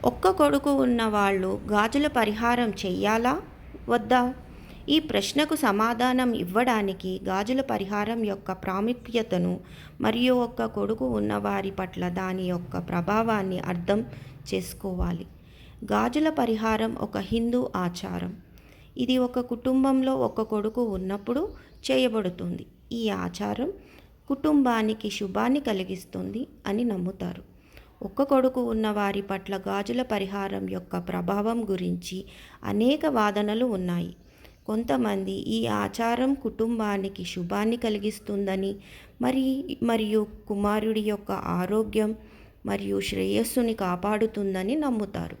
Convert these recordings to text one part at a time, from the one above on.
ఒక్క కొడుకు ఉన్నవాళ్ళు గాజుల పరిహారం చెయ్యాలా? వద్దా? ఈ ప్రశ్నకు సమాధానం ఇవ్వడానికి గాజుల పరిహారం యొక్క ప్రాముఖ్యతను మరియు ఒక్క కొడుకు ఉన్నవారి పట్ల దాని యొక్క ప్రభావాన్ని అర్థం చేసుకోవాలి. గాజుల పరిహారం ఒక హిందూ ఆచారం. ఇది ఒక కుటుంబంలో ఒక కొడుకు ఉన్నప్పుడు చేయబడుతుంది. ఈ ఆచారం కుటుంబానికి శుభాన్ని కలిగిస్తుంది అని నమ్ముతారు. ఒక్క కొడుకు ఉన్న వారి పట్ల గాజుల పరిహారం యొక్క ప్రభావం గురించి అనేక వాదనలు ఉన్నాయి. కొంతమంది ఈ ఆచారం కుటుంబానికి శుభాన్ని కలిగిస్తుందని మరియు కుమారుడి యొక్క ఆరోగ్యం మరియు శ్రేయస్సుని కాపాడుతుందని నమ్ముతారు.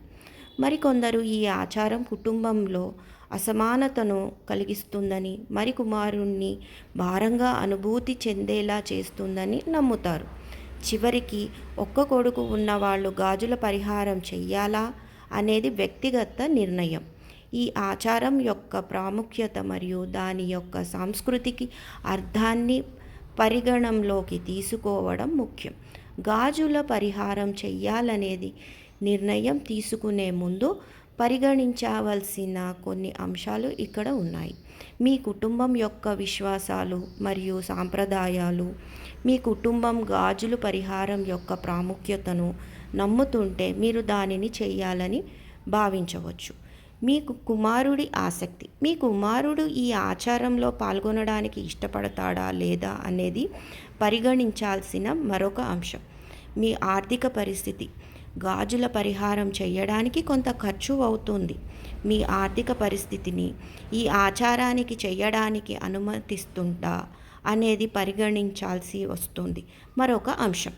మరికొందరు ఈ ఆచారం కుటుంబంలో అసమానతను కలిగిస్తుందని కుమారుణ్ణి భారంగా అనుభూతి చెందేలా చేస్తుందని నమ్ముతారు. చివరికి ఒక్క కొడుకు ఉన్నవాళ్ళు గాజుల పరిహారం చెయ్యాలా అనేది వ్యక్తిగత నిర్ణయం. ఈ ఆచారం యొక్క ప్రాముఖ్యత మరియు దాని యొక్క సాంస్కృతిక అర్థాన్ని పరిగణంలోకి తీసుకోవడం ముఖ్యం. గాజుల పరిహారం చెయ్యాలనేది నిర్ణయం తీసుకునే ముందు పరిగణించవలసిన కొన్ని అంశాలు ఇక్కడ ఉన్నాయి. మీ కుటుంబం యొక్క విశ్వాసాలు మరియు సాంప్రదాయాలు. మీ కుటుంబం గాజుల పరిహారం యొక్క ప్రాముఖ్యతను నమ్ముతుంటే మీరు దానిని చేయాలని భావించవచ్చు. మీ కుమారుడి ఆసక్తి. మీ కుమారుడు ఈ ఆచారంలో పాల్గొనడానికి ఇష్టపడతాడా లేదా అనేది పరిగణించాల్సిన మరొక అంశం. మీ ఆర్థిక పరిస్థితి. గాజుల పరిహారం చేయడానికి కొంత ఖర్చు అవుతుంది. మీ ఆర్థిక పరిస్థితిని ఈ ఆచారానికి చేయడానికి అనుమతిస్తుందా అనేది పరిగణించాల్సి వస్తుంది. మరొక అంశం.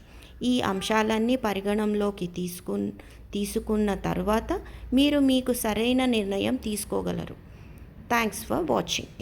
ఈ అంశాలన్నీ పరిగణంలోకి తీసుకున్న తర్వాత మీరు మీకు సరైన నిర్ణయం తీసుకోగలరు. Thanks for watching.